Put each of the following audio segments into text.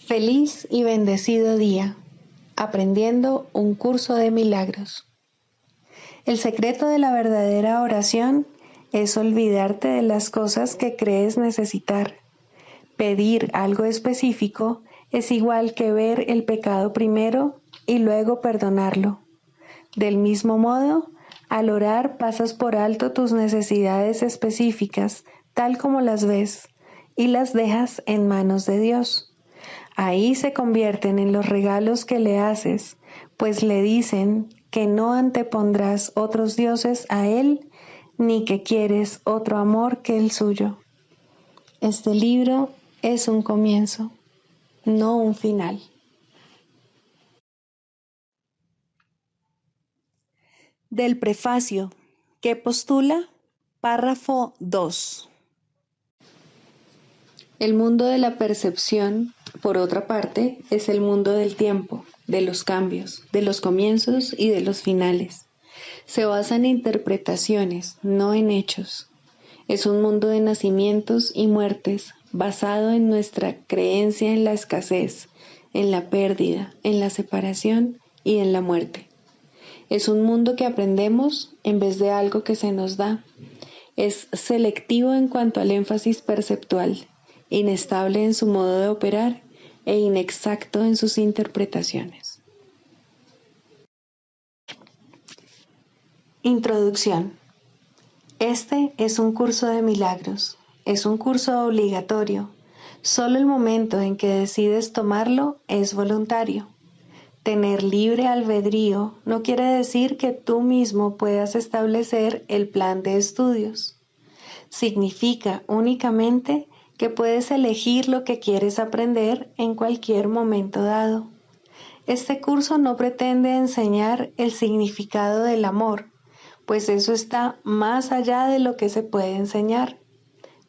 Feliz y bendecido día, aprendiendo un curso de milagros. El secreto de la verdadera oración es olvidarte de las cosas que crees necesitar. Pedir algo específico es igual que ver el pecado primero y luego perdonarlo. Del mismo modo, al orar pasas por alto tus necesidades específicas, tal como las ves, y las dejas en manos de Dios. Ahí se convierten en los regalos que le haces, pues le dicen que no antepondrás otros dioses a Él, ni que quieres otro amor que el suyo. Este libro es un comienzo, no un final. Del prefacio, que postula, párrafo 2. El mundo de la percepción, por otra parte, es el mundo del tiempo, de los cambios, de los comienzos y de los finales. Se basa en interpretaciones, no en hechos. Es un mundo de nacimientos y muertes, basado en nuestra creencia en la escasez, en la pérdida, en la separación y en la muerte. Es un mundo que aprendemos en vez de algo que se nos da. Es selectivo en cuanto al énfasis perceptual, inestable en su modo de operar e inexacto en sus interpretaciones. Introducción. Este es un curso de milagros. Es un curso obligatorio. Solo el momento en que decides tomarlo es voluntario. Tener libre albedrío no quiere decir que tú mismo puedas establecer el plan de estudios. Significa únicamente que puedes elegir lo que quieres aprender en cualquier momento dado. Este curso no pretende enseñar el significado del amor, pues eso está más allá de lo que se puede enseñar.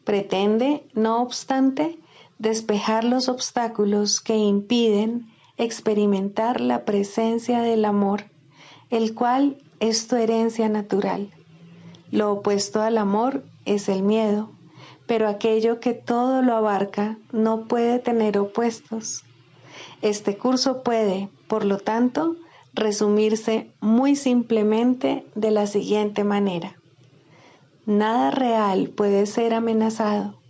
Pretende, no obstante, despejar los obstáculos que impiden experimentar la presencia del amor, el cual es tu herencia natural. Lo opuesto al amor es el miedo, pero aquello que todo lo abarca no puede tener opuestos. Este curso puede, por lo tanto, resumirse muy simplemente de la siguiente manera. Nada real puede ser amenazado.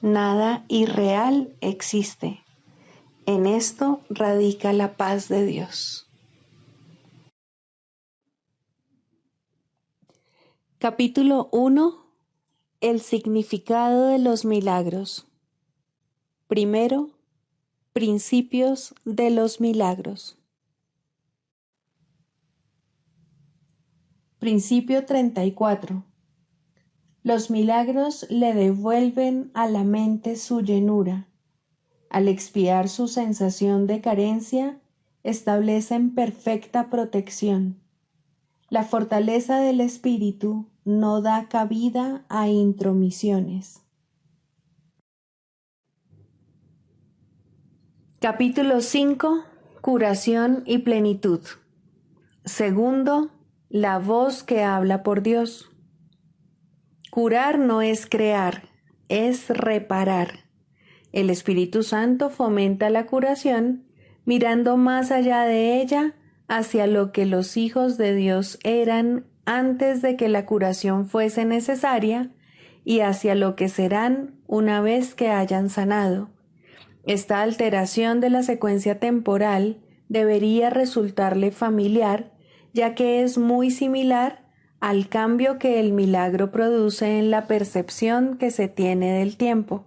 Nada irreal existe. En esto radica la paz de Dios. Capítulo 1. El significado de los milagros. Primero, principios de los milagros. Principio 34. Los milagros le devuelven a la mente su llenura. Al expiar su sensación de carencia, establecen perfecta protección. La fortaleza del espíritu no da cabida a intromisiones. Capítulo 5. Curación y plenitud. Segundo, la voz que habla por Dios. Curar no es crear, es reparar. El Espíritu Santo fomenta la curación, mirando más allá de ella hacia lo que los hijos de Dios eran antes de que la curación fuese necesaria y hacia lo que serán una vez que hayan sanado. Esta alteración de la secuencia temporal debería resultarle familiar, ya que es muy similar al cambio que el milagro produce en la percepción que se tiene del tiempo.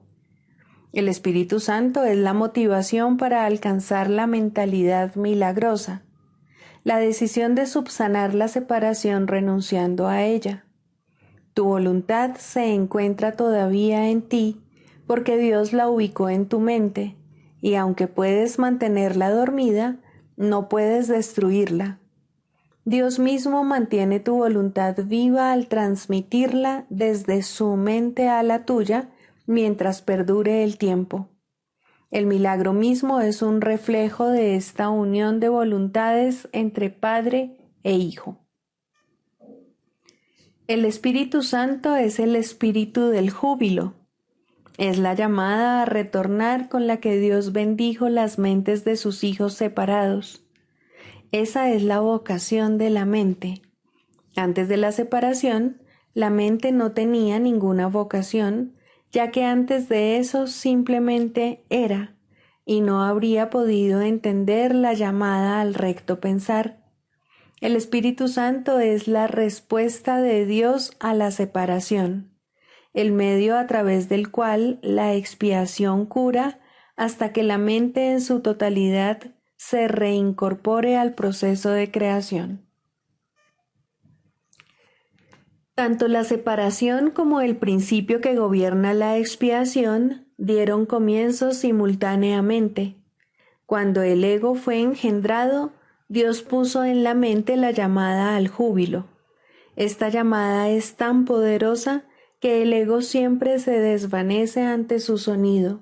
El Espíritu Santo es la motivación para alcanzar la mentalidad milagrosa, la decisión de subsanar la separación renunciando a ella. Tu voluntad se encuentra todavía en ti porque Dios la ubicó en tu mente, y aunque puedes mantenerla dormida, no puedes destruirla. Dios mismo mantiene tu voluntad viva al transmitirla desde su mente a la tuya mientras perdure el tiempo. El milagro mismo es un reflejo de esta unión de voluntades entre Padre e Hijo. El Espíritu Santo es el espíritu del júbilo. Es la llamada a retornar con la que Dios bendijo las mentes de sus hijos separados. Esa es la vocación de la mente. Antes de la separación, la mente no tenía ninguna vocación, ya que antes de eso simplemente era, y no habría podido entender la llamada al recto pensar. El Espíritu Santo es la respuesta de Dios a la separación, el medio a través del cual la expiación cura hasta que la mente en su totalidad se reincorpore al proceso de creación. Tanto la separación como el principio que gobierna la expiación dieron comienzo simultáneamente. Cuando el ego fue engendrado, Dios puso en la mente la llamada al júbilo. Esta llamada es tan poderosa que el ego siempre se desvanece ante su sonido.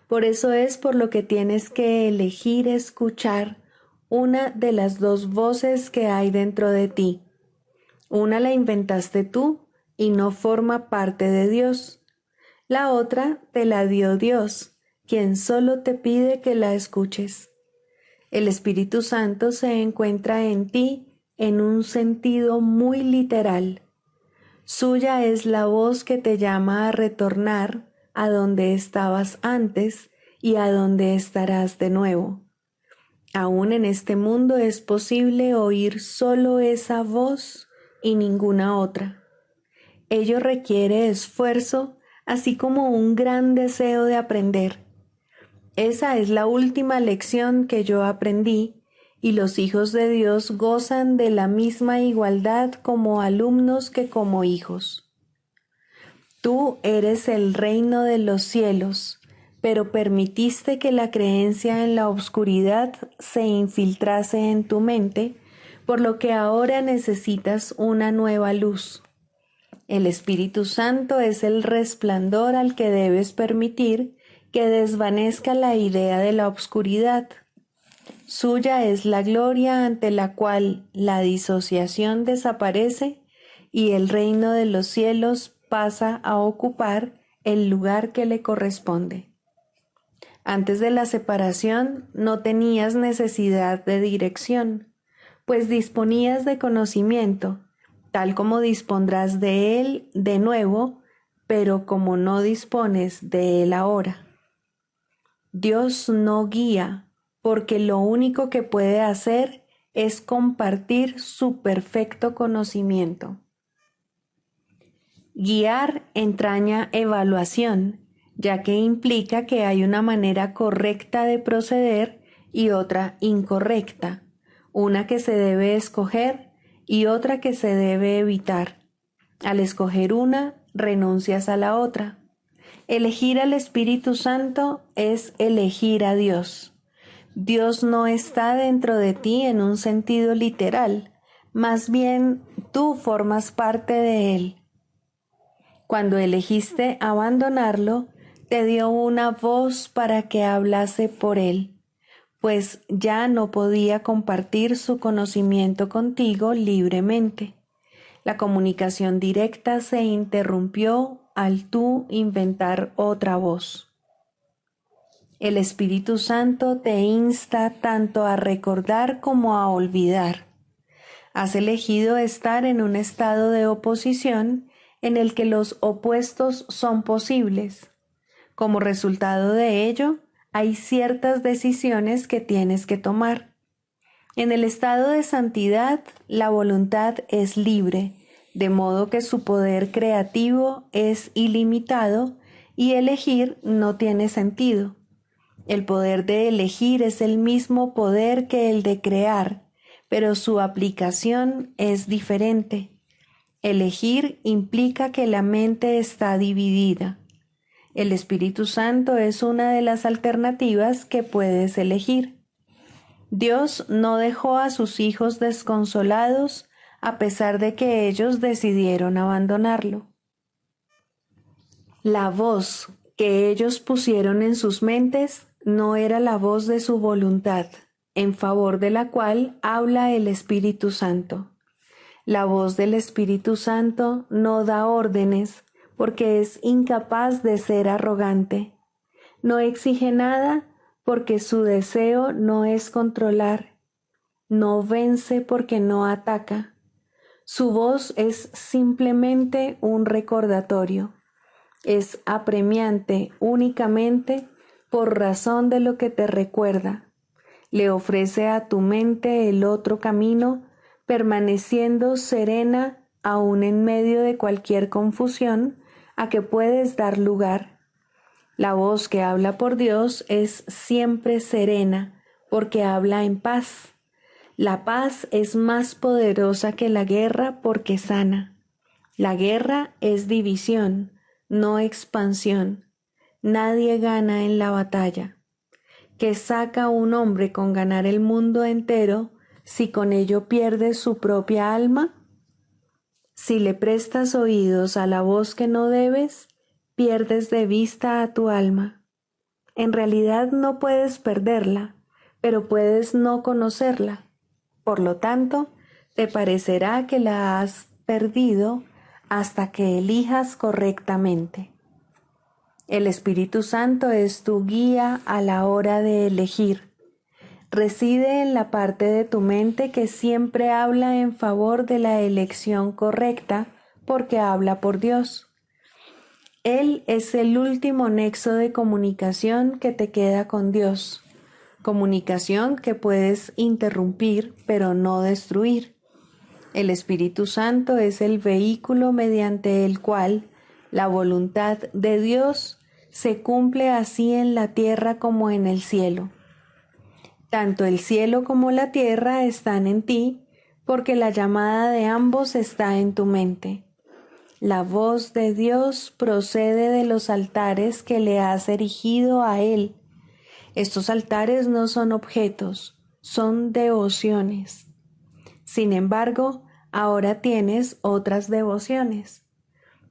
Por eso es por lo que tienes que elegir escuchar una de las dos voces que hay dentro de ti. Una la inventaste tú y no forma parte de Dios. La otra te la dio Dios, quien solo te pide que la escuches. El Espíritu Santo se encuentra en ti en un sentido muy literal. Suya es la voz que te llama a retornar a donde estabas antes y a donde estarás de nuevo. Aún en este mundo es posible oír solo esa voz y ninguna otra. Ello requiere esfuerzo, así como un gran deseo de aprender. Esa es la última lección que yo aprendí, y los hijos de Dios gozan de la misma igualdad como alumnos que como hijos. Tú eres el reino de los cielos, pero permitiste que la creencia en la oscuridad se infiltrase en tu mente, por lo que ahora necesitas una nueva luz. El Espíritu Santo es el resplandor al que debes permitir que desvanezca la idea de la oscuridad. Suya es la gloria ante la cual la disociación desaparece y el reino de los cielos pasa a ocupar el lugar que le corresponde. Antes de la separación no tenías necesidad de dirección, pues disponías de conocimiento, tal como dispondrás de él de nuevo, pero como no dispones de él ahora. Dios no guía, porque lo único que puede hacer es compartir su perfecto conocimiento. Guiar entraña evaluación, ya que implica que hay una manera correcta de proceder y otra incorrecta, una que se debe escoger y otra que se debe evitar. Al escoger una, renuncias a la otra. Elegir al Espíritu Santo es elegir a Dios. Dios no está dentro de ti en un sentido literal, más bien tú formas parte de Él. Cuando elegiste abandonarlo, te dio una voz para que hablase por Él, pues ya no podía compartir su conocimiento contigo libremente. La comunicación directa se interrumpió al tú inventar otra voz. El Espíritu Santo te insta tanto a recordar como a olvidar. Has elegido estar en un estado de oposición en el que los opuestos son posibles. Como resultado de ello, hay ciertas decisiones que tienes que tomar. En el estado de santidad, la voluntad es libre, de modo que su poder creativo es ilimitado y elegir no tiene sentido. El poder de elegir es el mismo poder que el de crear, pero su aplicación es diferente. Elegir implica que la mente está dividida. El Espíritu Santo es una de las alternativas que puedes elegir. Dios no dejó a sus hijos desconsolados a pesar de que ellos decidieron abandonarlo. La voz que ellos pusieron en sus mentes no era la voz de su voluntad, en favor de la cual habla el Espíritu Santo. La voz del Espíritu Santo no da órdenes, porque es incapaz de ser arrogante. No exige nada porque su deseo no es controlar. No vence porque no ataca. Su voz es simplemente un recordatorio. Es apremiante únicamente por razón de lo que te recuerda. Le ofrece a tu mente el otro camino, permaneciendo serena aún en medio de cualquier confusión a que puedes dar lugar. La voz que habla por Dios es siempre serena, porque habla en paz. La paz es más poderosa que la guerra porque sana. La guerra es división, no expansión. Nadie gana en la batalla. ¿Qué saca un hombre con ganar el mundo entero si con ello pierde su propia alma? Si le prestas oídos a la voz que no debes, pierdes de vista a tu alma. En realidad no puedes perderla, pero puedes no conocerla. Por lo tanto, te parecerá que la has perdido hasta que elijas correctamente. El Espíritu Santo es tu guía a la hora de elegir. Reside en la parte de tu mente que siempre habla en favor de la elección correcta porque habla por Dios. Él es el último nexo de comunicación que te queda con Dios. Comunicación que puedes interrumpir pero no destruir. El Espíritu Santo es el vehículo mediante el cual la voluntad de Dios se cumple así en la tierra como en el cielo. Tanto el cielo como la tierra están en ti, porque la llamada de ambos está en tu mente. La voz de Dios procede de los altares que le has erigido a Él. Estos altares no son objetos, son devociones. Sin embargo, ahora tienes otras devociones.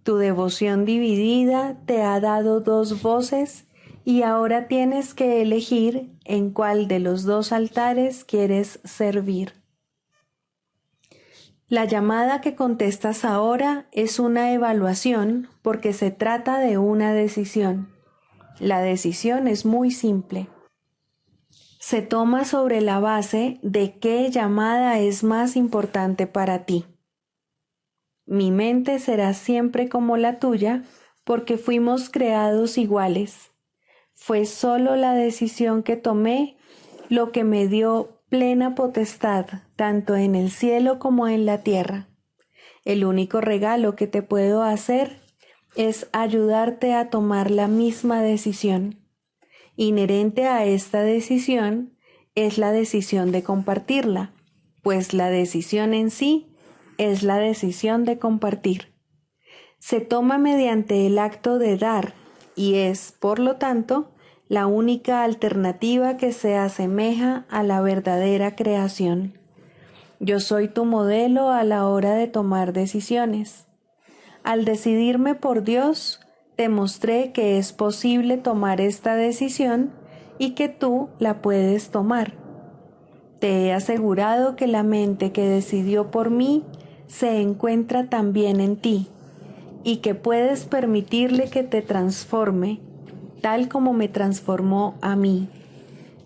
Tu devoción dividida te ha dado dos voces y ahora tienes que elegir en cuál de los dos altares quieres servir. La llamada que contestas ahora es una evaluación porque se trata de una decisión. La decisión es muy simple. Se toma sobre la base de qué llamada es más importante para ti. Mi mente será siempre como la tuya porque fuimos creados iguales. Fue solo la decisión que tomé lo que me dio plena potestad, tanto en el cielo como en la tierra. El único regalo que te puedo hacer es ayudarte a tomar la misma decisión. Inherente a esta decisión es la decisión de compartirla, pues la decisión en sí es la decisión de compartir. Se toma mediante el acto de dar y es, por lo tanto, la única alternativa que se asemeja a la verdadera creación. Yo soy tu modelo a la hora de tomar decisiones. Al decidirme por Dios, te mostré que es posible tomar esta decisión y que tú la puedes tomar. Te he asegurado que la mente que decidió por mí se encuentra también en ti y que puedes permitirle que te transforme, tal como me transformó a mí.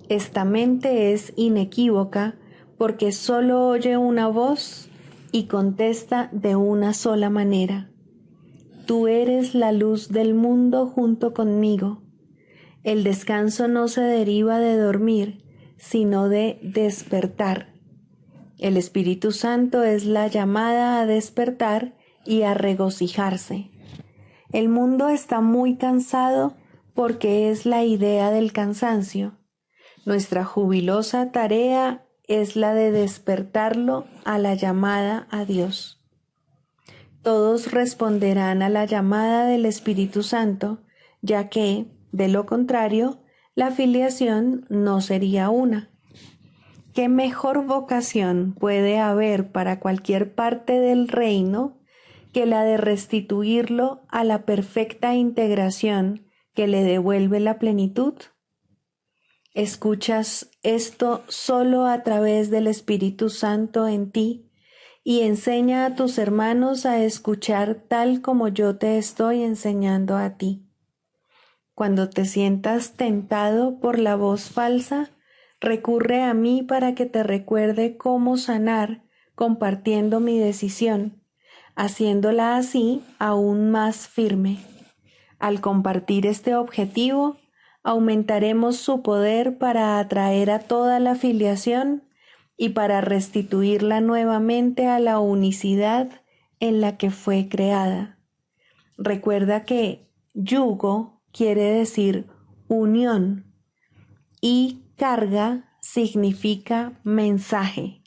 Esta mente es inequívoca porque solo oye una voz y contesta de una sola manera. Tú eres la luz del mundo junto conmigo. El descanso no se deriva de dormir, sino de despertar. El Espíritu Santo es la llamada a despertar y a regocijarse. El mundo está muy cansado porque es la idea del cansancio. Nuestra jubilosa tarea es la de despertarlo a la llamada a Dios. Todos responderán a la llamada del Espíritu Santo, ya que, de lo contrario, la filiación no sería una. ¿Qué mejor vocación puede haber para cualquier parte del reino que la de restituirlo a la perfecta integración que le devuelve la plenitud? Escuchas esto solo a través del Espíritu Santo en ti y enseña a tus hermanos a escuchar tal como yo te estoy enseñando a ti. Cuando te sientas tentado por la voz falsa, recurre a mí para que te recuerde cómo sanar compartiendo mi decisión, haciéndola así aún más firme. Al compartir este objetivo, aumentaremos su poder para atraer a toda la filiación y para restituirla nuevamente a la unicidad en la que fue creada. Recuerda que yugo quiere decir unión y carga significa mensaje.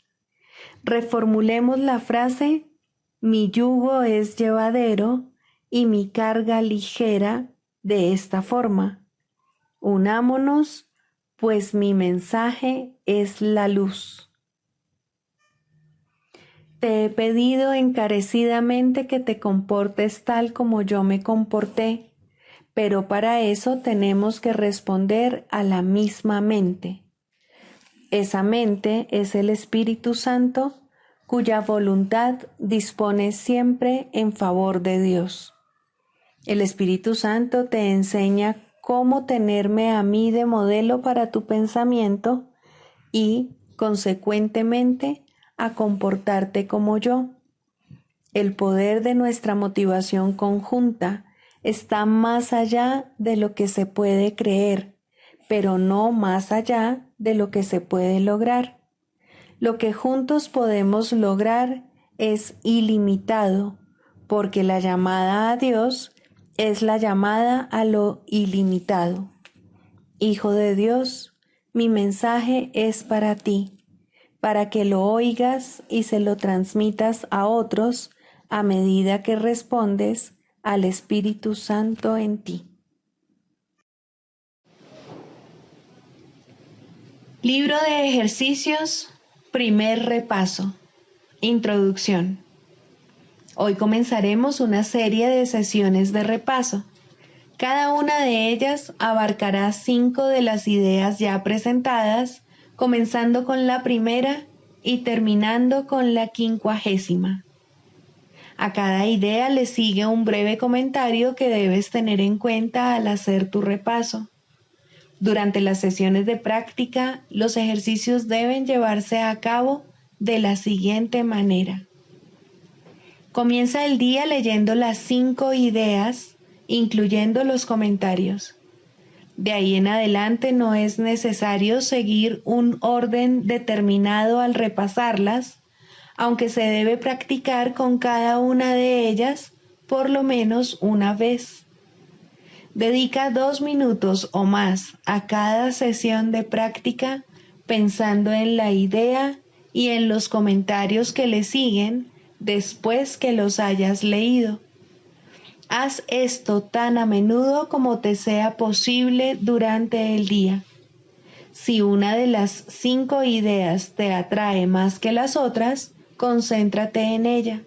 Reformulemos la frase: mi yugo es llevadero y mi carga ligera, de esta forma: unámonos, pues mi mensaje es la luz. Te he pedido encarecidamente que te comportes tal como yo me comporté, pero para eso tenemos que responder a la misma mente. Esa mente es el Espíritu Santo, cuya voluntad dispone siempre en favor de Dios. El Espíritu Santo te enseña cómo tenerme a mí de modelo para tu pensamiento y, consecuentemente, a comportarte como yo. El poder de nuestra motivación conjunta está más allá de lo que se puede creer, pero no más allá de lo que se puede lograr. Lo que juntos podemos lograr es ilimitado, porque la llamada a Dios es la llamada a lo ilimitado. Hijo de Dios, mi mensaje es para ti, para que lo oigas y se lo transmitas a otros a medida que respondes al Espíritu Santo en ti. Libro de ejercicios, primer repaso. Introducción. Hoy comenzaremos una serie de sesiones de repaso. Cada una de ellas abarcará 5 de las ideas ya presentadas, comenzando con la primera y terminando con la 50ª. A cada idea le sigue un breve comentario que debes tener en cuenta al hacer tu repaso. Durante las sesiones de práctica, los ejercicios deben llevarse a cabo de la siguiente manera. Comienza el día leyendo las 5 ideas, incluyendo los comentarios. De ahí en adelante no es necesario seguir un orden determinado al repasarlas, aunque se debe practicar con cada una de ellas por lo menos una vez. Dedica 2 minutos o más a cada sesión de práctica pensando en la idea y en los comentarios que le siguen después que los hayas leído. Haz esto tan a menudo como te sea posible durante el día. Si una de las 5 ideas te atrae más que las otras, concéntrate en ella.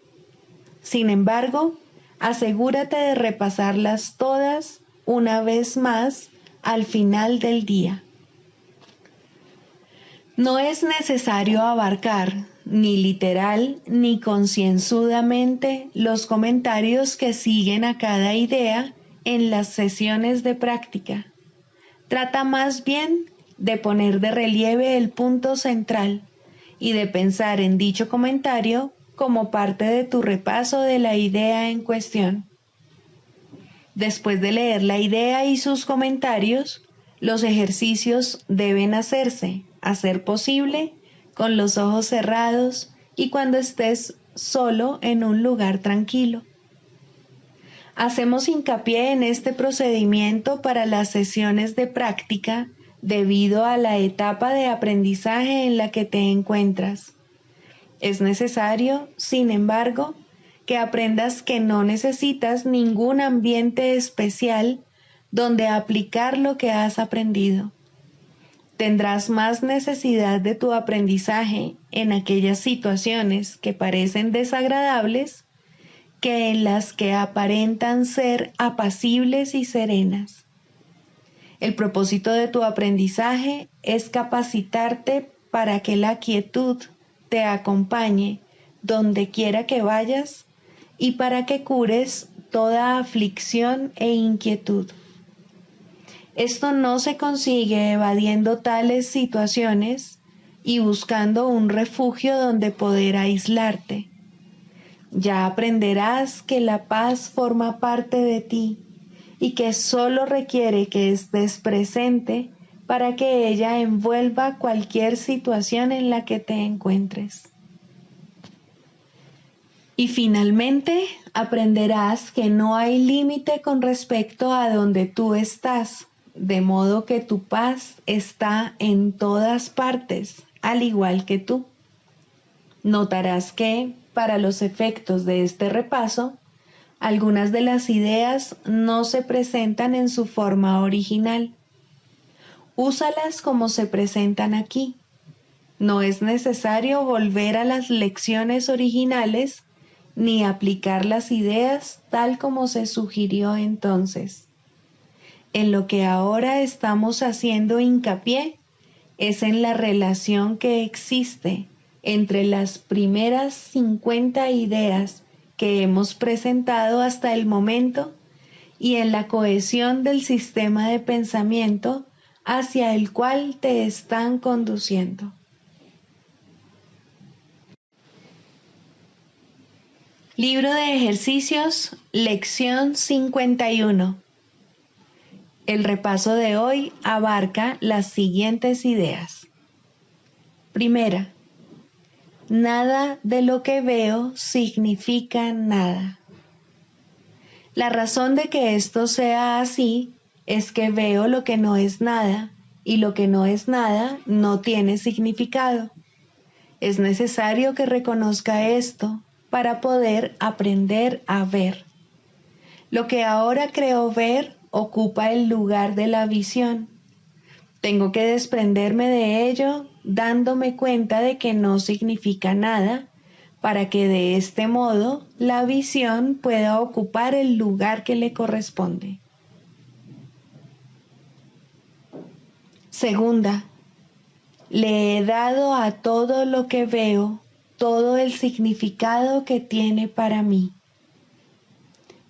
Sin embargo, asegúrate de repasarlas todas una vez más al final del día. No es necesario abarcar, ni literal ni concienzudamente, los comentarios que siguen a cada idea en las sesiones de práctica. Trata más bien de poner de relieve el punto central y de pensar en dicho comentario como parte de tu repaso de la idea en cuestión. Después de leer la idea y sus comentarios, los ejercicios deben hacerse, a ser posible, con los ojos cerrados y cuando estés solo en un lugar tranquilo. Hacemos hincapié en este procedimiento para las sesiones de práctica debido a la etapa de aprendizaje en la que te encuentras. Es necesario, sin embargo, que aprendas que no necesitas ningún ambiente especial donde aplicar lo que has aprendido. Tendrás más necesidad de tu aprendizaje en aquellas situaciones que parecen desagradables que en las que aparentan ser apacibles y serenas. El propósito de tu aprendizaje es capacitarte para que la quietud te acompañe donde quiera que vayas y para que cures toda aflicción e inquietud. Esto no se consigue evadiendo tales situaciones y buscando un refugio donde poder aislarte. Ya aprenderás que la paz forma parte de ti y que solo requiere que estés presente para que ella envuelva cualquier situación en la que te encuentres. Y finalmente aprenderás que no hay límite con respecto a donde tú estás, de modo que tu paz está en todas partes, al igual que tú. Notarás que, para los efectos de este repaso, algunas de las ideas no se presentan en su forma original. Úsalas como se presentan aquí. No es necesario volver a las lecciones originales ni aplicar las ideas tal como se sugirió entonces. En lo que ahora estamos haciendo hincapié es en la relación que existe entre las primeras 50 ideas que hemos presentado hasta el momento y en la cohesión del sistema de pensamiento hacia el cual te están conduciendo. Libro de ejercicios, lección 51. El repaso de hoy abarca las siguientes ideas. Primera, nada de lo que veo significa nada. La razón de que esto sea así es que veo lo que no es nada y lo que no es nada no tiene significado. Es necesario que reconozca esto para poder aprender a ver. Lo que ahora creo ver ocupa el lugar de la visión. Tengo que desprenderme de ello dándome cuenta de que no significa nada, para que de este modo la visión pueda ocupar el lugar que le corresponde. Segunda, le he dado a todo lo que veo todo el significado que tiene para mí.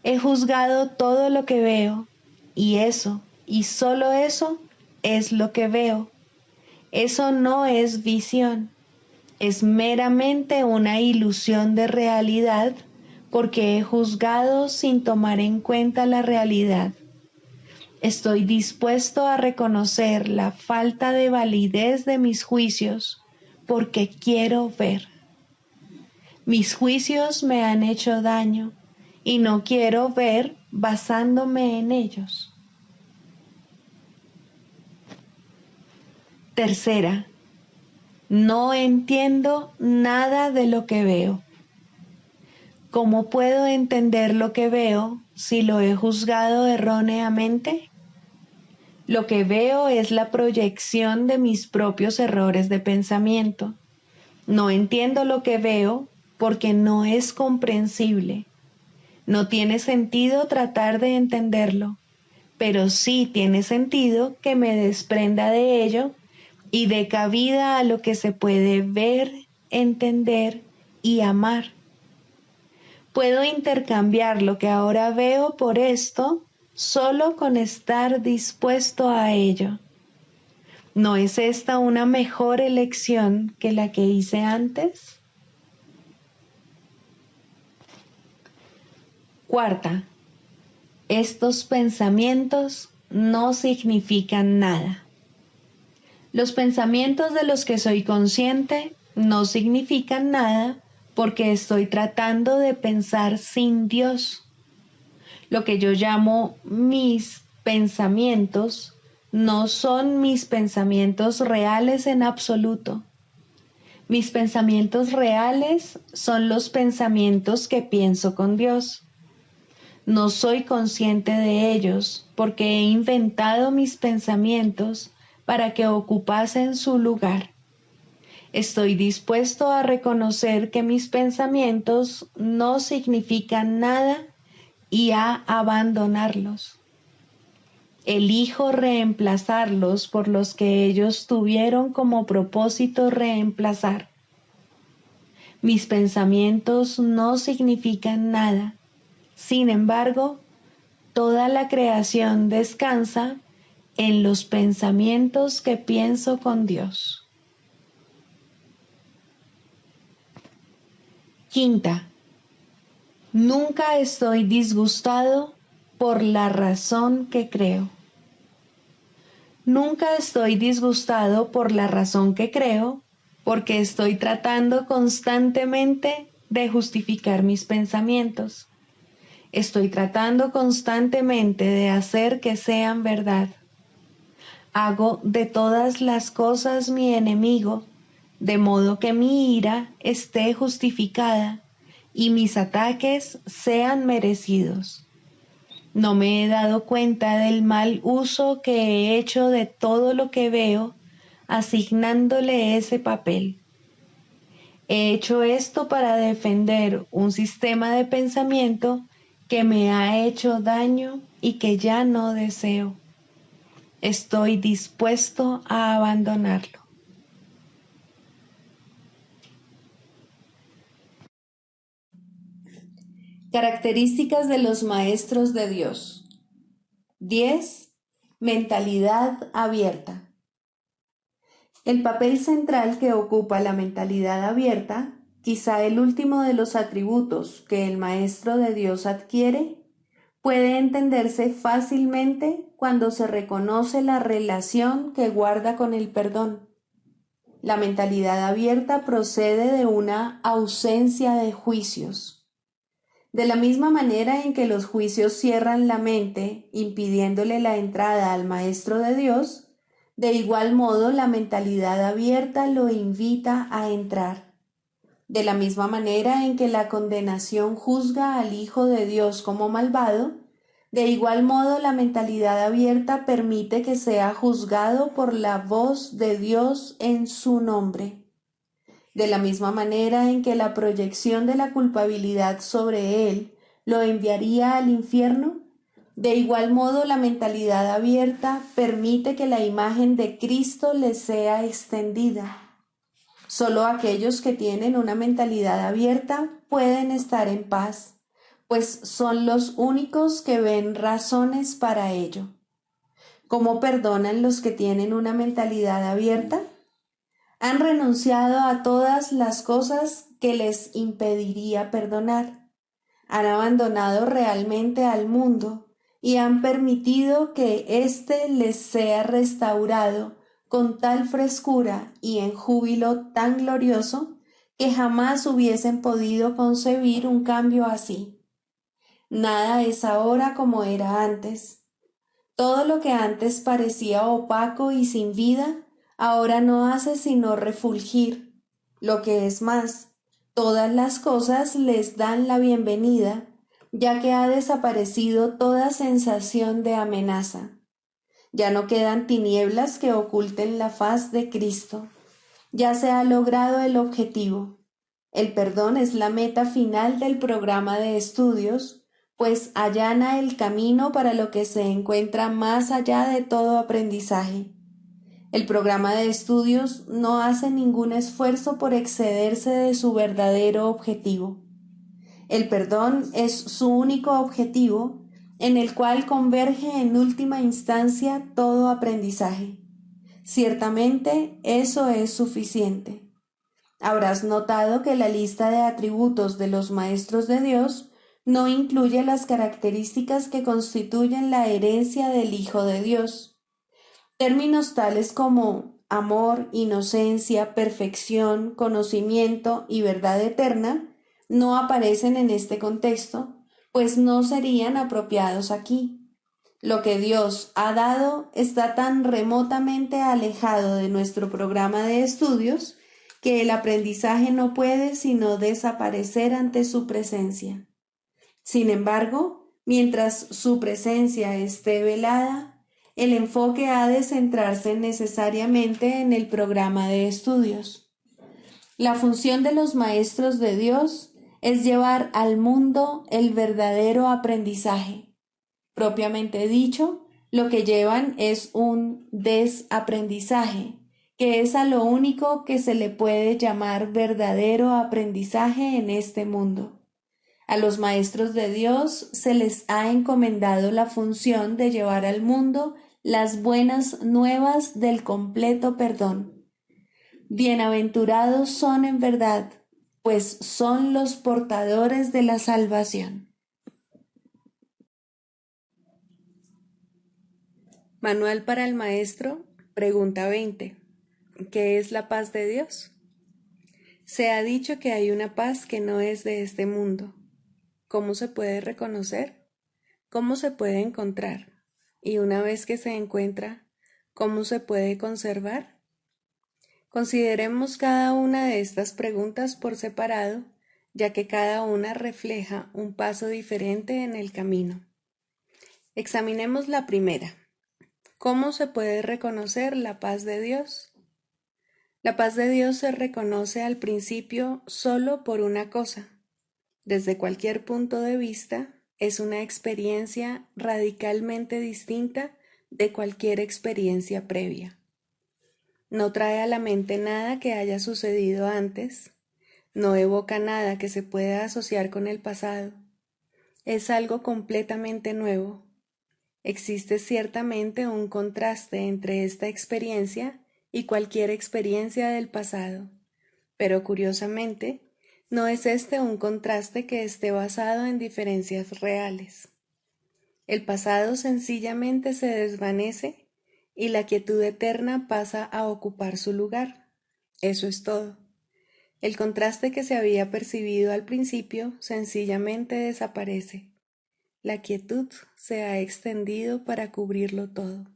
He juzgado todo lo que veo y eso, y solo eso, es lo que veo. Eso no es visión, es meramente una ilusión de realidad porque he juzgado sin tomar en cuenta la realidad. Estoy dispuesto a reconocer la falta de validez de mis juicios porque quiero ver. Mis juicios me han hecho daño y no quiero ver basándome en ellos. Tercera, no entiendo nada de lo que veo. ¿Cómo puedo entender lo que veo si lo he juzgado erróneamente? Lo que veo es la proyección de mis propios errores de pensamiento. No entiendo lo que veo porque no es comprensible. No tiene sentido tratar de entenderlo, pero sí tiene sentido que me desprenda de ello y dé cabida a lo que se puede ver, entender y amar. Puedo intercambiar lo que ahora veo por esto solo con estar dispuesto a ello. ¿No es esta una mejor elección que la que hice antes? Cuarta, estos pensamientos no significan nada. Los pensamientos de los que soy consciente no significan nada porque estoy tratando de pensar sin Dios. Lo que yo llamo mis pensamientos no son mis pensamientos reales en absoluto. Mis pensamientos reales son los pensamientos que pienso con Dios. No soy consciente de ellos porque he inventado mis pensamientos para que ocupasen su lugar. Estoy dispuesto a reconocer que mis pensamientos no significan nada y a abandonarlos. Elijo reemplazarlos por los que ellos tuvieron como propósito reemplazar. Mis pensamientos no significan nada. Sin embargo, toda la creación descansa en los pensamientos que pienso con Dios. Quinta, nunca estoy disgustado por la razón que creo. Nunca estoy disgustado por la razón que creo, porque estoy tratando constantemente de justificar mis pensamientos. Estoy tratando constantemente de hacer que sean verdad. Hago de todas las cosas mi enemigo, de modo que mi ira esté justificada y mis ataques sean merecidos. No me he dado cuenta del mal uso que he hecho de todo lo que veo, asignándole ese papel. He hecho esto para defender un sistema de pensamiento que me ha hecho daño y que ya no deseo. Estoy dispuesto a abandonarlo. Características de los maestros de Dios. 10. Mentalidad abierta. El papel central que ocupa la mentalidad abierta, quizá el último de los atributos que el maestro de Dios adquiere, puede entenderse fácilmente cuando se reconoce la relación que guarda con el perdón. La mentalidad abierta procede de una ausencia de juicios. De la misma manera en que los juicios cierran la mente, impidiéndole la entrada al Maestro de Dios, de igual modo la mentalidad abierta lo invita a entrar. De la misma manera en que la condenación juzga al Hijo de Dios como malvado, de igual modo la mentalidad abierta permite que sea juzgado por la voz de Dios en su nombre. De la misma manera en que la proyección de la culpabilidad sobre él lo enviaría al infierno, de igual modo la mentalidad abierta permite que la imagen de Cristo le sea extendida. Solo aquellos que tienen una mentalidad abierta pueden estar en paz, pues son los únicos que ven razones para ello. ¿Cómo perdonan los que tienen una mentalidad abierta? Han renunciado a todas las cosas que les impediría perdonar. Han abandonado realmente al mundo y han permitido que éste les sea restaurado con tal frescura y en júbilo tan glorioso que jamás hubiesen podido concebir un cambio así. Nada es ahora como era antes. Todo lo que antes parecía opaco y sin vida, ahora no hace sino refulgir. Lo que es más, todas las cosas les dan la bienvenida, ya que ha desaparecido toda sensación de amenaza. Ya no quedan tinieblas que oculten la faz de Cristo. Ya se ha logrado el objetivo. El perdón es la meta final del programa de estudios, pues allana el camino para lo que se encuentra más allá de todo aprendizaje. El programa de estudios no hace ningún esfuerzo por excederse de su verdadero objetivo. El perdón es su único objetivo, en el cual converge en última instancia todo aprendizaje. Ciertamente eso es suficiente. Habrás notado que la lista de atributos de los maestros de Dios no incluye las características que constituyen la herencia del Hijo de Dios. Términos tales como amor, inocencia, perfección, conocimiento y verdad eterna no aparecen en este contexto, pues no serían apropiados aquí. Lo que Dios ha dado está tan remotamente alejado de nuestro programa de estudios que el aprendizaje no puede sino desaparecer ante su presencia. Sin embargo, mientras su presencia esté velada, el enfoque ha de centrarse necesariamente en el programa de estudios. La función de los maestros de Dios es llevar al mundo el verdadero aprendizaje. Propiamente dicho, lo que llevan es un desaprendizaje, que es a lo único que se le puede llamar verdadero aprendizaje en este mundo. A los maestros de Dios se les ha encomendado la función de llevar al mundo las buenas nuevas del completo perdón. Bienaventurados son en verdad, pues son los portadores de la salvación. Manual para el maestro, pregunta 20. ¿Qué es la paz de Dios? Se ha dicho que hay una paz que no es de este mundo. ¿Cómo se puede reconocer? ¿Cómo se puede encontrar? Y una vez que se encuentra, ¿cómo se puede conservar? Consideremos cada una de estas preguntas por separado, ya que cada una refleja un paso diferente en el camino. Examinemos la primera. ¿Cómo se puede reconocer la paz de Dios? La paz de Dios se reconoce al principio solo por una cosa. Desde cualquier punto de vista, es una experiencia radicalmente distinta de cualquier experiencia previa. No trae a la mente nada que haya sucedido antes, no evoca nada que se pueda asociar con el pasado. Es algo completamente nuevo. Existe ciertamente un contraste entre esta experiencia y cualquier experiencia del pasado, pero curiosamente, no es este un contraste que esté basado en diferencias reales. El pasado sencillamente se desvanece y la quietud eterna pasa a ocupar su lugar. Eso es todo. El contraste que se había percibido al principio sencillamente desaparece. La quietud se ha extendido para cubrirlo todo.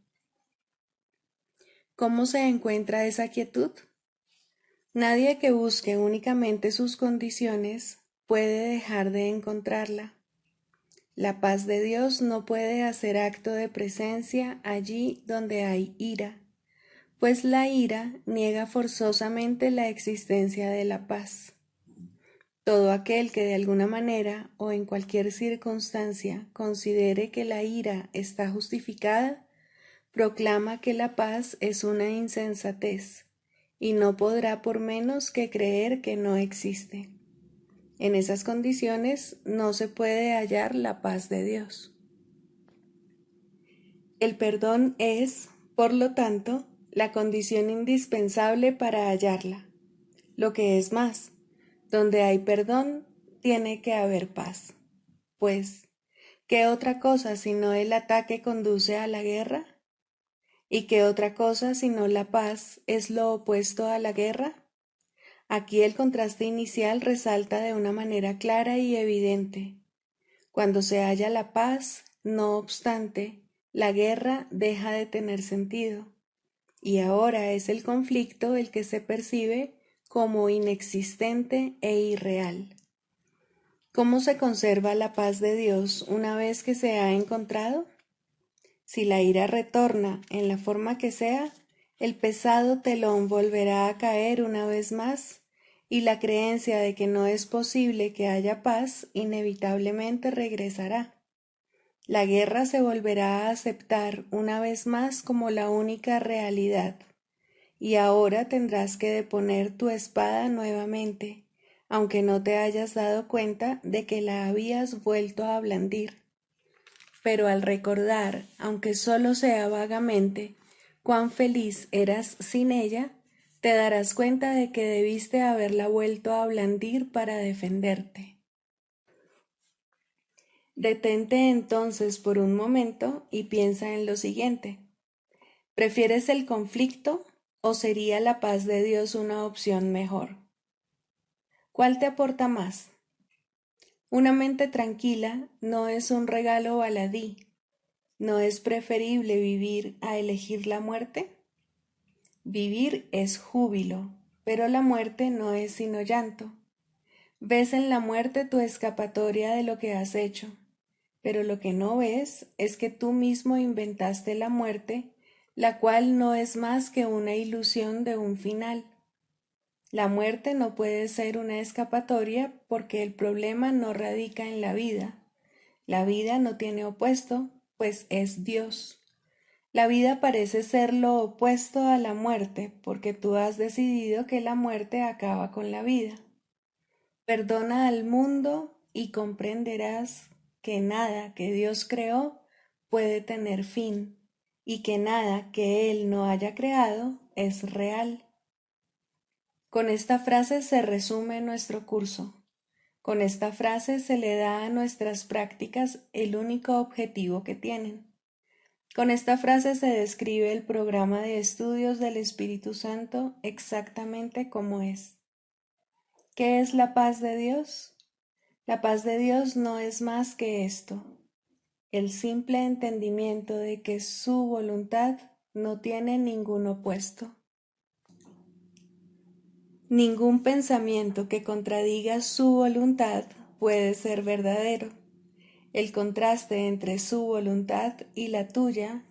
¿Cómo se encuentra esa quietud? Nadie que busque únicamente sus condiciones puede dejar de encontrarla. La paz de Dios no puede hacer acto de presencia allí donde hay ira, pues la ira niega forzosamente la existencia de la paz. Todo aquel que de alguna manera o en cualquier circunstancia considere que la ira está justificada, proclama que la paz es una insensatez y no podrá por menos que creer que no existe. En esas condiciones no se puede hallar la paz de Dios. El perdón es, por lo tanto, la condición indispensable para hallarla. Lo que es más, donde hay perdón, tiene que haber paz. Pues, ¿qué otra cosa sino el ataque conduce a la guerra? ¿Y qué otra cosa sino la paz es lo opuesto a la guerra? Aquí el contraste inicial resalta de una manera clara y evidente. Cuando se halla la paz, no obstante, la guerra deja de tener sentido, y ahora es el conflicto el que se percibe como inexistente e irreal. ¿Cómo se conserva la paz de Dios una vez que se ha encontrado? Si la ira retorna en la forma que sea, el pesado telón volverá a caer una vez más y la creencia de que no es posible que haya paz inevitablemente regresará. La guerra se volverá a aceptar una vez más como la única realidad, y ahora tendrás que deponer tu espada nuevamente, aunque no te hayas dado cuenta de que la habías vuelto a blandir. Pero al recordar, aunque solo sea vagamente, cuán feliz eras sin ella, te darás cuenta de que debiste haberla vuelto a blandir para defenderte. Detente entonces por un momento y piensa en lo siguiente. ¿Prefieres el conflicto o sería la paz de Dios una opción mejor? ¿Cuál te aporta más? Una mente tranquila no es un regalo baladí. ¿No es preferible vivir a elegir la muerte? Vivir es júbilo, pero la muerte no es sino llanto. Ves en la muerte tu escapatoria de lo que has hecho, pero lo que no ves es que tú mismo inventaste la muerte, la cual no es más que una ilusión de un final. La muerte no puede ser una escapatoria porque el problema no radica en la vida. La vida no tiene opuesto, pues es Dios. La vida parece ser lo opuesto a la muerte, porque tú has decidido que la muerte acaba con la vida. Perdona al mundo y comprenderás que nada que Dios creó puede tener fin y que nada que Él no haya creado es real. Con esta frase se resume nuestro curso. Con esta frase se le da a nuestras prácticas el único objetivo que tienen. Con esta frase se describe el programa de estudios del Espíritu Santo exactamente como es. ¿Qué es la paz de Dios? La paz de Dios no es más que esto, el simple entendimiento de que su voluntad no tiene ningún opuesto. Ningún pensamiento que contradiga su voluntad puede ser verdadero. El contraste entre su voluntad y la tuya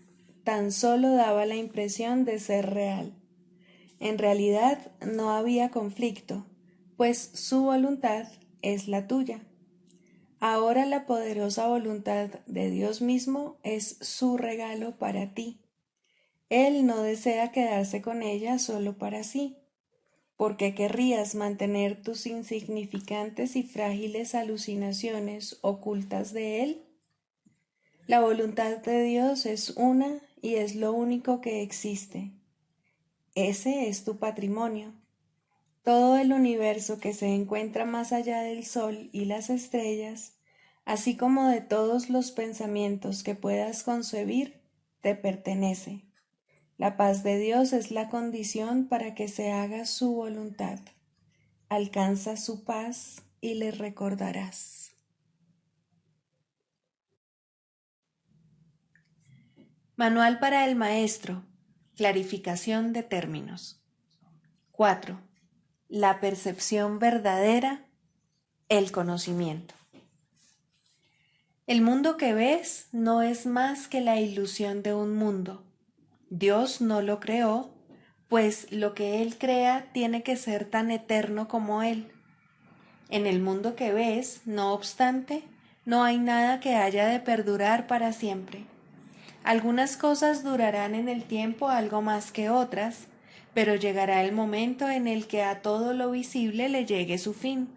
tan solo daba la impresión de ser real. En realidad no había conflicto, pues su voluntad es la tuya. Ahora la poderosa voluntad de Dios mismo es su regalo para ti. Él no desea quedarse con ella solo para sí. ¿Por qué querrías mantener tus insignificantes y frágiles alucinaciones ocultas de Él? La voluntad de Dios es una y es lo único que existe. Ese es tu patrimonio. Todo el universo que se encuentra más allá del sol y las estrellas, así como de todos los pensamientos que puedas concebir, te pertenece. La paz de Dios es la condición para que se haga su voluntad. Alcanza su paz y le recordarás. Manual para el maestro. Clarificación de términos. 4. La percepción verdadera, el conocimiento. El mundo que ves no es más que la ilusión de un mundo. Dios no lo creó, pues lo que Él crea tiene que ser tan eterno como Él. En el mundo que ves, no obstante, no hay nada que haya de perdurar para siempre. Algunas cosas durarán en el tiempo algo más que otras, pero llegará el momento en el que a todo lo visible le llegue su fin.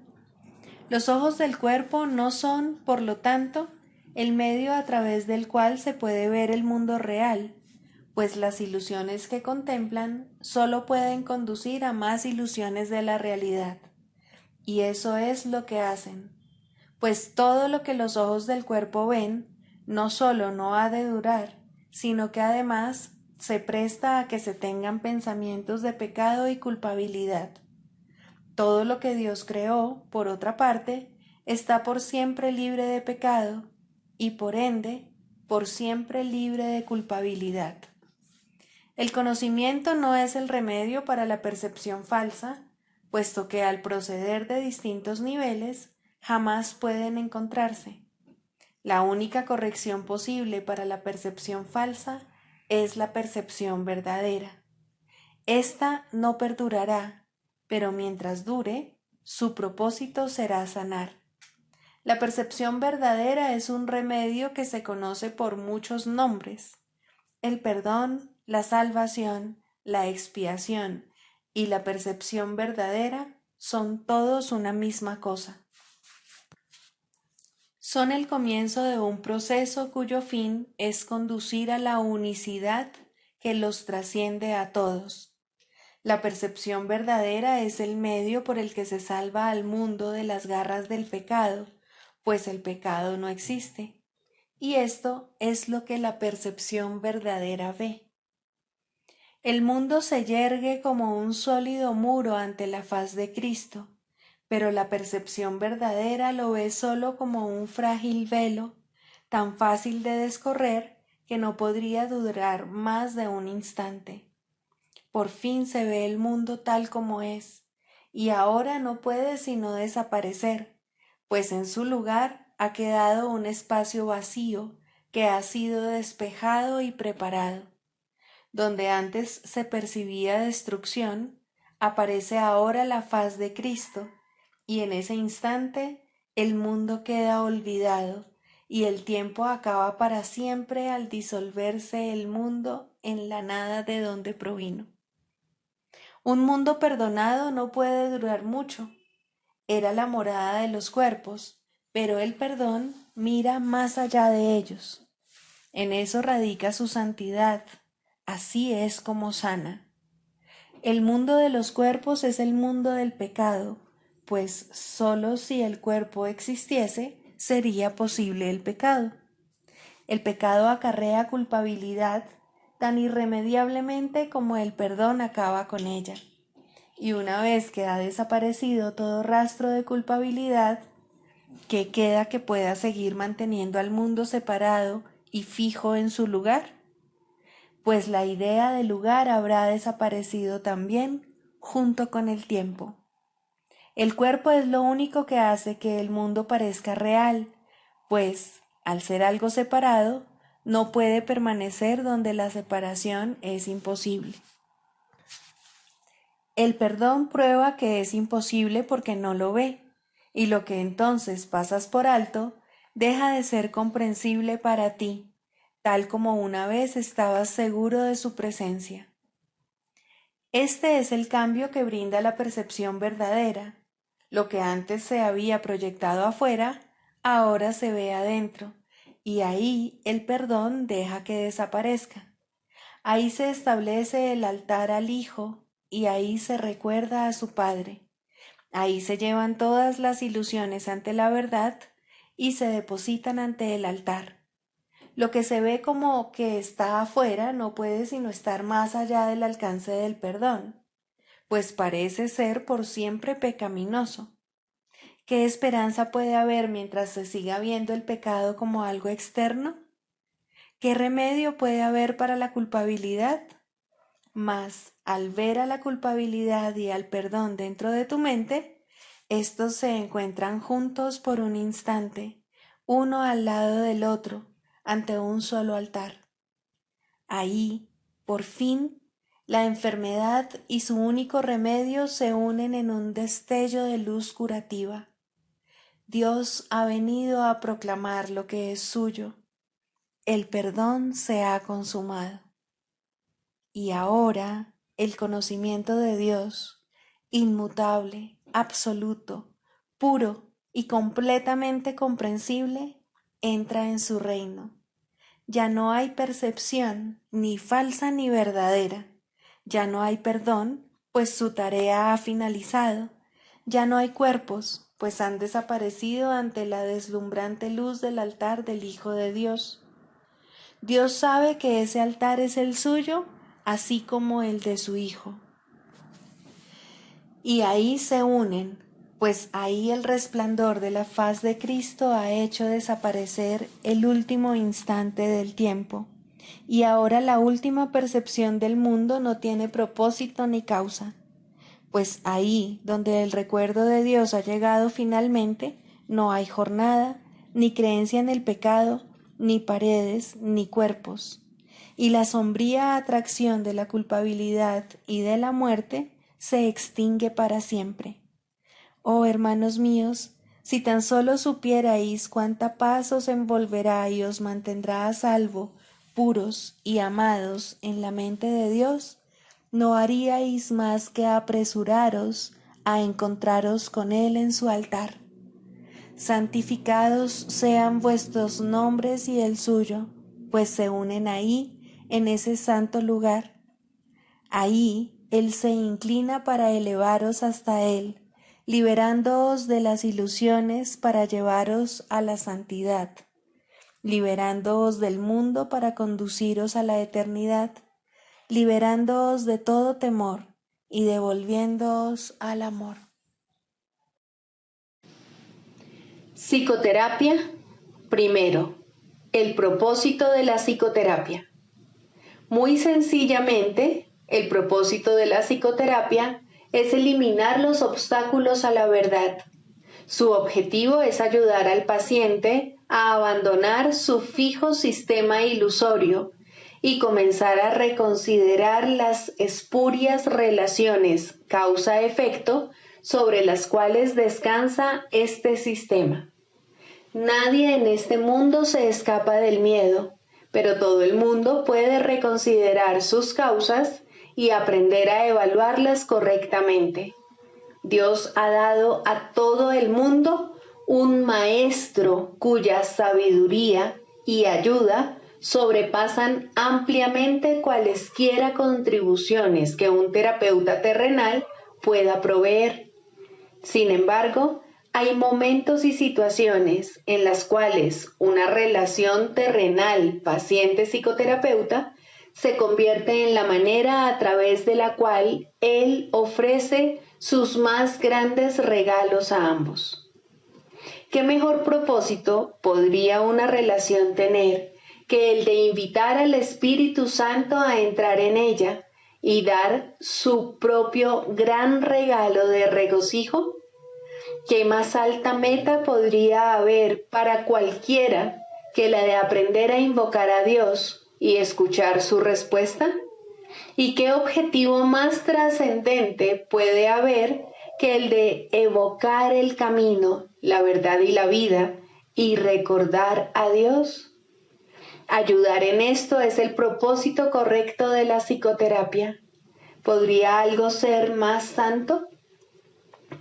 Los ojos del cuerpo no son, por lo tanto, el medio a través del cual se puede ver el mundo real, pues las ilusiones que contemplan solo pueden conducir a más ilusiones de la realidad. Y eso es lo que hacen, pues todo lo que los ojos del cuerpo ven no solo no ha de durar, sino que además se presta a que se tengan pensamientos de pecado y culpabilidad. Todo lo que Dios creó, por otra parte, está por siempre libre de pecado y por ende, por siempre libre de culpabilidad. El conocimiento no es el remedio para la percepción falsa, puesto que al proceder de distintos niveles jamás pueden encontrarse. La única corrección posible para la percepción falsa es la percepción verdadera. Esta no perdurará, pero mientras dure, su propósito será sanar. La percepción verdadera es un remedio que se conoce por muchos nombres. El perdón, la salvación, la expiación y la percepción verdadera son todos una misma cosa. Son el comienzo de un proceso cuyo fin es conducir a la unicidad que los trasciende a todos. La percepción verdadera es el medio por el que se salva al mundo de las garras del pecado, pues el pecado no existe. Y esto es lo que la percepción verdadera ve. El mundo se yergue como un sólido muro ante la faz de Cristo, pero la percepción verdadera lo ve solo como un frágil velo, tan fácil de descorrer que no podría durar más de un instante. Por fin se ve el mundo tal como es, y ahora no puede sino desaparecer, pues en su lugar ha quedado un espacio vacío que ha sido despejado y preparado. Donde antes se percibía destrucción, aparece ahora la faz de Cristo, y en ese instante el mundo queda olvidado, y el tiempo acaba para siempre al disolverse el mundo en la nada de donde provino. Un mundo perdonado no puede durar mucho. Era la morada de los cuerpos, pero el perdón mira más allá de ellos. En eso radica su santidad. Así es como sana. El mundo de los cuerpos es el mundo del pecado, pues sólo si el cuerpo existiese sería posible el pecado. El pecado acarrea culpabilidad tan irremediablemente como el perdón acaba con ella. Y una vez que ha desaparecido todo rastro de culpabilidad, ¿qué queda que pueda seguir manteniendo al mundo separado y fijo en su lugar? Pues la idea de lugar habrá desaparecido también junto con el tiempo. El cuerpo es lo único que hace que el mundo parezca real, pues, al ser algo separado, no puede permanecer donde la separación es imposible. El perdón prueba que es imposible porque no lo ve, y lo que entonces pasas por alto deja de ser comprensible para ti, tal como una vez estabas seguro de su presencia. Este es el cambio que brinda la percepción verdadera. Lo que antes se había proyectado afuera, ahora se ve adentro, y ahí el perdón deja que desaparezca. Ahí se establece el altar al Hijo, y ahí se recuerda a su Padre. Ahí se llevan todas las ilusiones ante la verdad y se depositan ante el altar. Lo que se ve como que está afuera no puede sino estar más allá del alcance del perdón, pues parece ser por siempre pecaminoso. ¿Qué esperanza puede haber mientras se siga viendo el pecado como algo externo? ¿Qué remedio puede haber para la culpabilidad? Mas, al ver a la culpabilidad y al perdón dentro de tu mente, estos se encuentran juntos por un instante, uno al lado del otro, ante un solo altar. Ahí, por fin, la enfermedad y su único remedio se unen en un destello de luz curativa. Dios ha venido a proclamar lo que es suyo. El perdón se ha consumado. Y ahora el conocimiento de Dios, inmutable, absoluto, puro y completamente comprensible, entra en su reino. Ya no hay percepción, ni falsa ni verdadera. Ya no hay perdón, pues su tarea ha finalizado. Ya no hay cuerpos, pues han desaparecido ante la deslumbrante luz del altar del Hijo de Dios. Dios sabe que ese altar es el suyo, así como el de su Hijo. Y ahí se unen, pues ahí el resplandor de la faz de Cristo ha hecho desaparecer el último instante del tiempo, y ahora la última percepción del mundo no tiene propósito ni causa, pues ahí donde el recuerdo de Dios ha llegado finalmente, no hay jornada, ni creencia en el pecado, ni paredes, ni cuerpos, y la sombría atracción de la culpabilidad y de la muerte se extingue para siempre. Oh hermanos míos, si tan solo supierais cuánta paz os envolverá y os mantendrá a salvo, puros y amados en la mente de Dios, no haríais más que apresuraros a encontraros con Él en su altar. Santificados sean vuestros nombres y el suyo, pues se unen ahí, en ese santo lugar. Ahí Él se inclina para elevaros hasta Él, liberándoos de las ilusiones para llevaros a la santidad, liberándoos del mundo para conduciros a la eternidad, liberándoos de todo temor y devolviéndoos al amor. Psicoterapia. Primero, el propósito de la psicoterapia. Muy sencillamente, el propósito de la psicoterapia es eliminar los obstáculos a la verdad. Su objetivo es ayudar al paciente a abandonar su fijo sistema ilusorio y comenzar a reconsiderar las espurias relaciones causa-efecto sobre las cuales descansa este sistema. Nadie en este mundo se escapa del miedo, pero todo el mundo puede reconsiderar sus causas y aprender a evaluarlas correctamente. Dios ha dado a todo el mundo un maestro cuya sabiduría y ayuda sobrepasan ampliamente cualesquiera contribuciones que un terapeuta terrenal pueda proveer. Sin embargo, hay momentos y situaciones en las cuales una relación terrenal paciente-psicoterapeuta se convierte en la manera a través de la cual él ofrece sus más grandes regalos a ambos. ¿Qué mejor propósito podría una relación tener que el de invitar al Espíritu Santo a entrar en ella y dar su propio gran regalo de regocijo? ¿Qué más alta meta podría haber para cualquiera que la de aprender a invocar a Dios y escuchar su respuesta? ¿Y qué objetivo más trascendente puede haber que el de evocar el camino, la verdad y la vida y recordar a Dios? Ayudar en esto es el propósito correcto de la psicoterapia. ¿Podría algo ser más santo?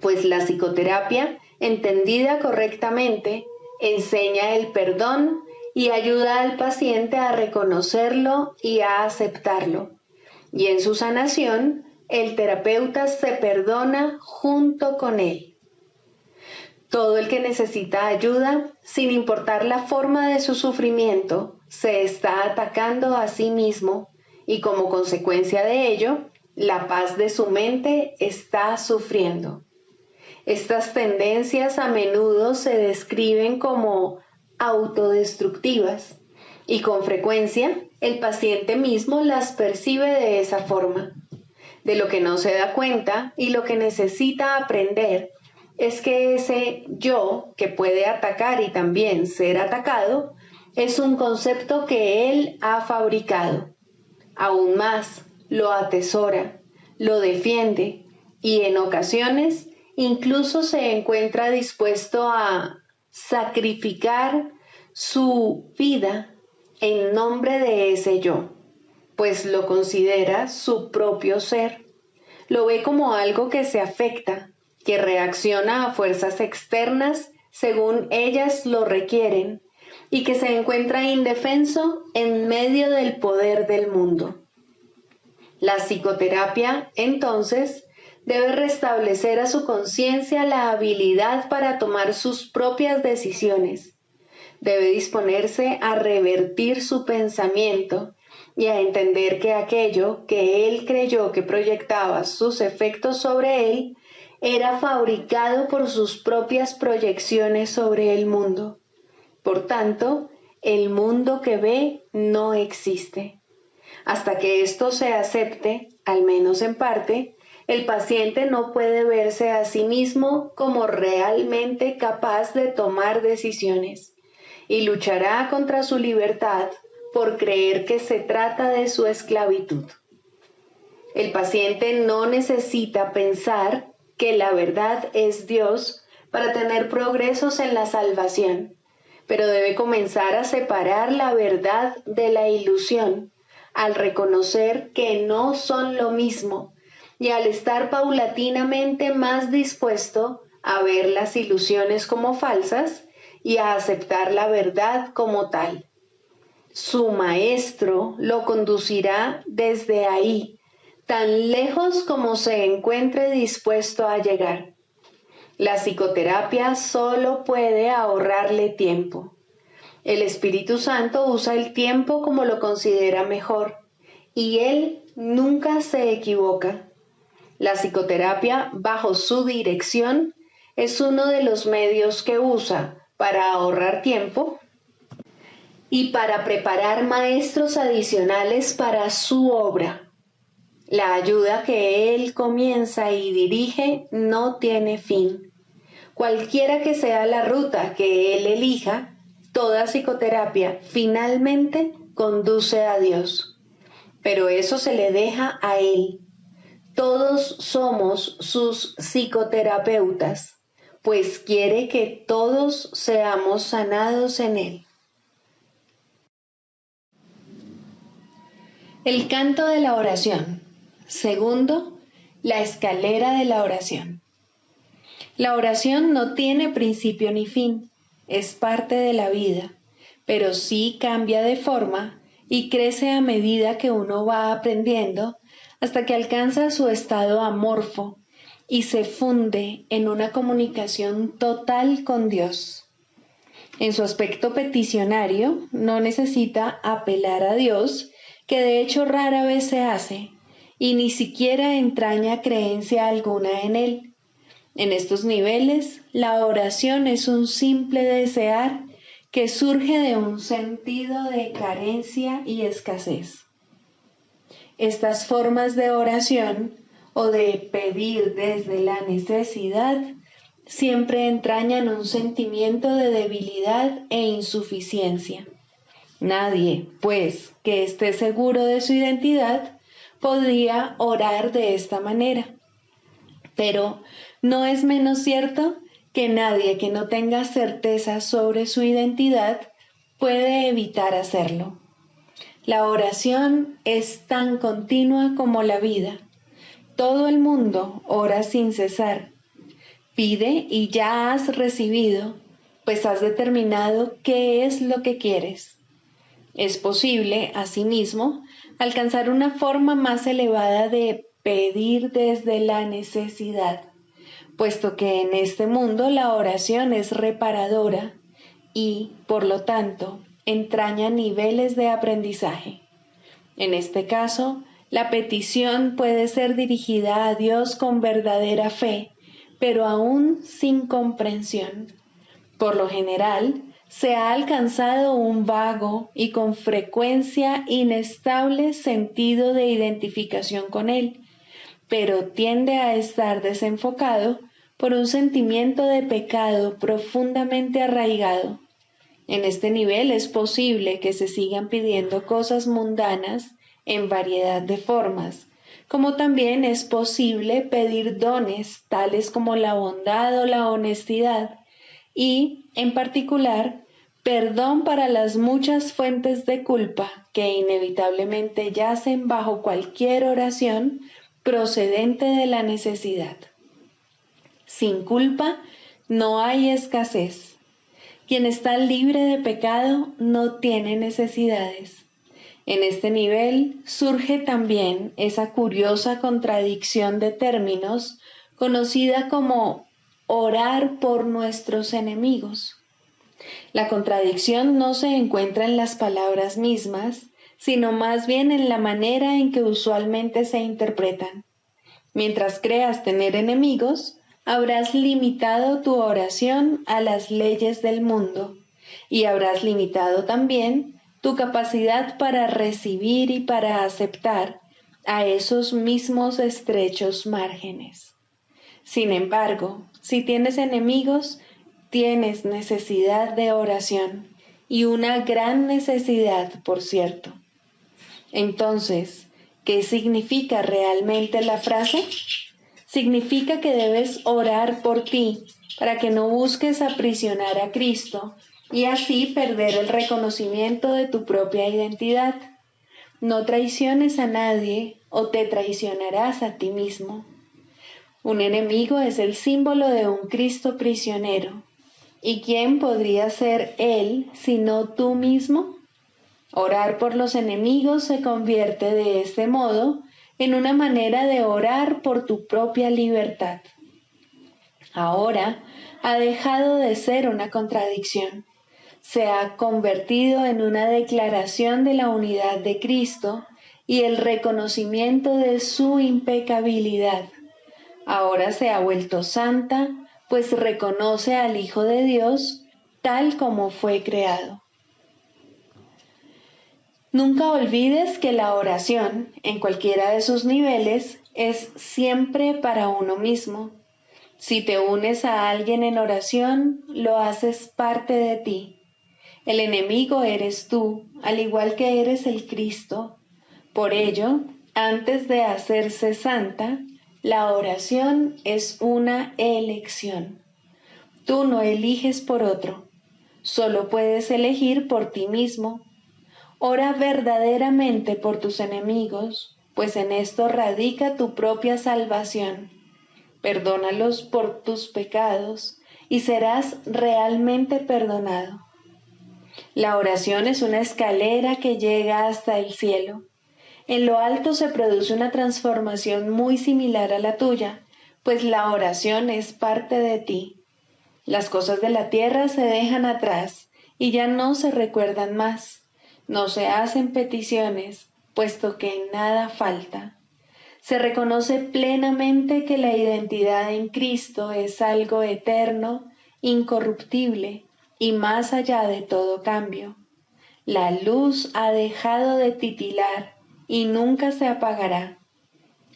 Pues la psicoterapia, entendida correctamente, enseña el perdón y ayuda al paciente a reconocerlo y a aceptarlo. Y en su sanación, el terapeuta se perdona junto con él. Todo el que necesita ayuda, sin importar la forma de su sufrimiento, se está atacando a sí mismo y como consecuencia de ello, la paz de su mente está sufriendo. Estas tendencias a menudo se describen como autodestructivas y con frecuencia el paciente mismo las percibe de esa forma. De lo que no se da cuenta y lo que necesita aprender es que ese yo que puede atacar y también ser atacado es un concepto que él ha fabricado. Aún más, lo atesora, lo defiende y en ocasiones incluso se encuentra dispuesto a sacrificar su vida en nombre de ese yo, pues lo considera su propio ser. Lo ve como algo que se afecta, que reacciona a fuerzas externas según ellas lo requieren y que se encuentra indefenso en medio del poder del mundo. La psicoterapia, entonces, debe restablecer a su conciencia la habilidad para tomar sus propias decisiones. Debe disponerse a revertir su pensamiento y a entender que aquello que él creyó que proyectaba sus efectos sobre él era fabricado por sus propias proyecciones sobre el mundo. Por tanto, el mundo que ve no existe. Hasta que esto se acepte, al menos en parte, el paciente no puede verse a sí mismo como realmente capaz de tomar decisiones y luchará contra su libertad por creer que se trata de su esclavitud. El paciente no necesita pensar que la verdad es Dios para tener progresos en la salvación, pero debe comenzar a separar la verdad de la ilusión al reconocer que no son lo mismo y al estar paulatinamente más dispuesto a ver las ilusiones como falsas y a aceptar la verdad como tal. Su maestro lo conducirá desde ahí, tan lejos como se encuentre dispuesto a llegar. La psicoterapia solo puede ahorrarle tiempo. El Espíritu Santo usa el tiempo como lo considera mejor, y él nunca se equivoca. La psicoterapia, bajo su dirección, es uno de los medios que usa para ahorrar tiempo y para preparar maestros adicionales para su obra. La ayuda que él comienza y dirige no tiene fin. Cualquiera que sea la ruta que él elija, toda psicoterapia finalmente conduce a Dios. Pero eso se le deja a él. Todos somos sus psicoterapeutas, pues quiere que todos seamos sanados en Él. El canto de la oración. Segundo, la escalera de la oración. La oración no tiene principio ni fin, es parte de la vida, pero sí cambia de forma y crece a medida que uno va aprendiendo hasta que alcanza su estado amorfo y se funde en una comunicación total con Dios. En su aspecto peticionario, no necesita apelar a Dios, que de hecho rara vez se hace, y ni siquiera entraña creencia alguna en Él. En estos niveles, la oración es un simple desear que surge de un sentido de carencia y escasez. Estas formas de oración o de pedir desde la necesidad siempre entrañan un sentimiento de debilidad e insuficiencia. Nadie, pues, que esté seguro de su identidad, podría orar de esta manera. Pero no es menos cierto que nadie que no tenga certeza sobre su identidad puede evitar hacerlo. La oración es tan continua como la vida. Todo el mundo ora sin cesar. Pide y ya has recibido, pues has determinado qué es lo que quieres. Es posible, asimismo, alcanzar una forma más elevada de pedir desde la necesidad, puesto que en este mundo la oración es reparadora y, por lo tanto, entraña niveles de aprendizaje. En este caso, la petición puede ser dirigida a Dios con verdadera fe, pero aún sin comprensión. Por lo general, se ha alcanzado un vago y con frecuencia inestable sentido de identificación con Él, pero tiende a estar desenfocado por un sentimiento de pecado profundamente arraigado. En este nivel es posible que se sigan pidiendo cosas mundanas en variedad de formas, como también es posible pedir dones tales como la bondad o la honestidad y, en particular, perdón para las muchas fuentes de culpa que inevitablemente yacen bajo cualquier oración procedente de la necesidad. Sin culpa no hay escasez. Quien está libre de pecado no tiene necesidades. En este nivel surge también esa curiosa contradicción de términos conocida como orar por nuestros enemigos. La contradicción no se encuentra en las palabras mismas, sino más bien en la manera en que usualmente se interpretan. Mientras creas tener enemigos, habrás limitado tu oración a las leyes del mundo y habrás limitado también tu capacidad para recibir y para aceptar a esos mismos estrechos márgenes. Sin embargo, si tienes enemigos, tienes necesidad de oración y una gran necesidad, por cierto. Entonces, ¿qué significa realmente la frase? Significa que debes orar por ti para que no busques aprisionar a Cristo y así perder el reconocimiento de tu propia identidad. No traiciones a nadie o te traicionarás a ti mismo. Un enemigo es el símbolo de un Cristo prisionero. ¿Y quién podría ser él sino tú mismo? Orar por los enemigos se convierte de este modo en una manera de orar por tu propia libertad. Ahora ha dejado de ser una contradicción. Se ha convertido en una declaración de la unidad de Cristo y el reconocimiento de su impecabilidad. Ahora se ha vuelto santa, pues reconoce al Hijo de Dios tal como fue creado. Nunca olvides que la oración, en cualquiera de sus niveles, es siempre para uno mismo. Si te unes a alguien en oración, lo haces parte de ti. El enemigo eres tú, al igual que eres el Cristo. Por ello, antes de hacerse santa, la oración es una elección. Tú no eliges por otro, solo puedes elegir por ti mismo. Ora verdaderamente por tus enemigos, pues en esto radica tu propia salvación. Perdónalos por tus pecados y serás realmente perdonado. La oración es una escalera que llega hasta el cielo. En lo alto se produce una transformación muy similar a la tuya, pues la oración es parte de ti. Las cosas de la tierra se dejan atrás y ya no se recuerdan más. No se hacen peticiones, puesto que en nada falta. Se reconoce plenamente que la identidad en Cristo es algo eterno, incorruptible y más allá de todo cambio. La luz ha dejado de titilar y nunca se apagará.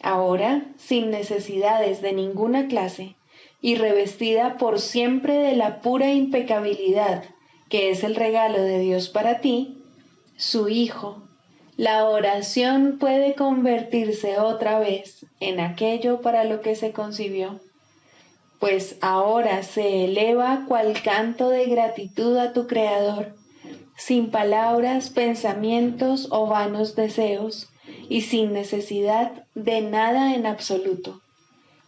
Ahora, sin necesidades de ninguna clase y revestida por siempre de la pura impecabilidad que es el regalo de Dios para ti, su Hijo, la oración puede convertirse otra vez en aquello para lo que se concibió, pues ahora se eleva cual canto de gratitud a tu Creador, sin palabras, pensamientos o vanos deseos, y sin necesidad de nada en absoluto.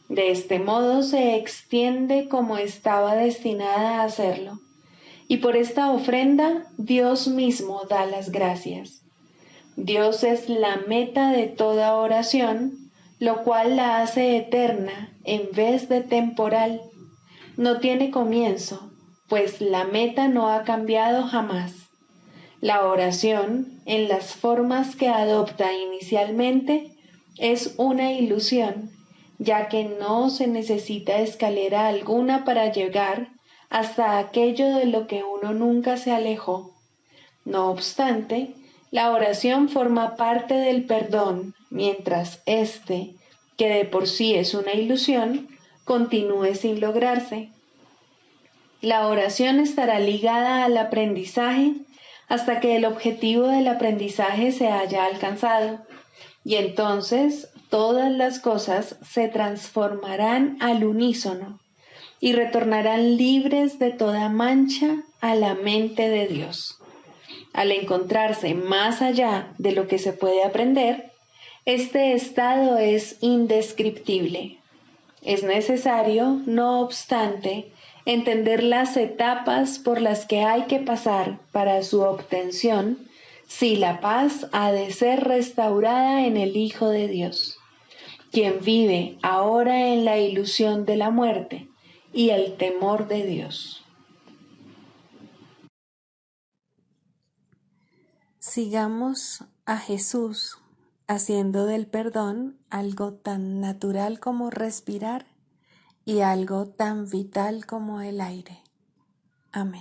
De este modo se extiende como estaba destinada a hacerlo, y por esta ofrenda Dios mismo da las gracias. Dios es la meta de toda oración, lo cual la hace eterna en vez de temporal. No tiene comienzo, pues la meta no ha cambiado jamás. La oración, en las formas que adopta inicialmente, es una ilusión, ya que no se necesita escalera alguna para llegar hasta aquello de lo que uno nunca se alejó. No obstante, la oración forma parte del perdón, mientras éste, que de por sí es una ilusión, continúe sin lograrse. La oración estará ligada al aprendizaje hasta que el objetivo del aprendizaje se haya alcanzado, y entonces todas las cosas se transformarán al unísono y retornarán libres de toda mancha a la mente de Dios. Al encontrarse más allá de lo que se puede aprender, este estado es indescriptible. Es necesario, no obstante, entender las etapas por las que hay que pasar para su obtención, si la paz ha de ser restaurada en el Hijo de Dios, quien vive ahora en la ilusión de la muerte y el temor de Dios. Sigamos a Jesús haciendo del perdón algo tan natural como respirar y algo tan vital como el aire. Amén.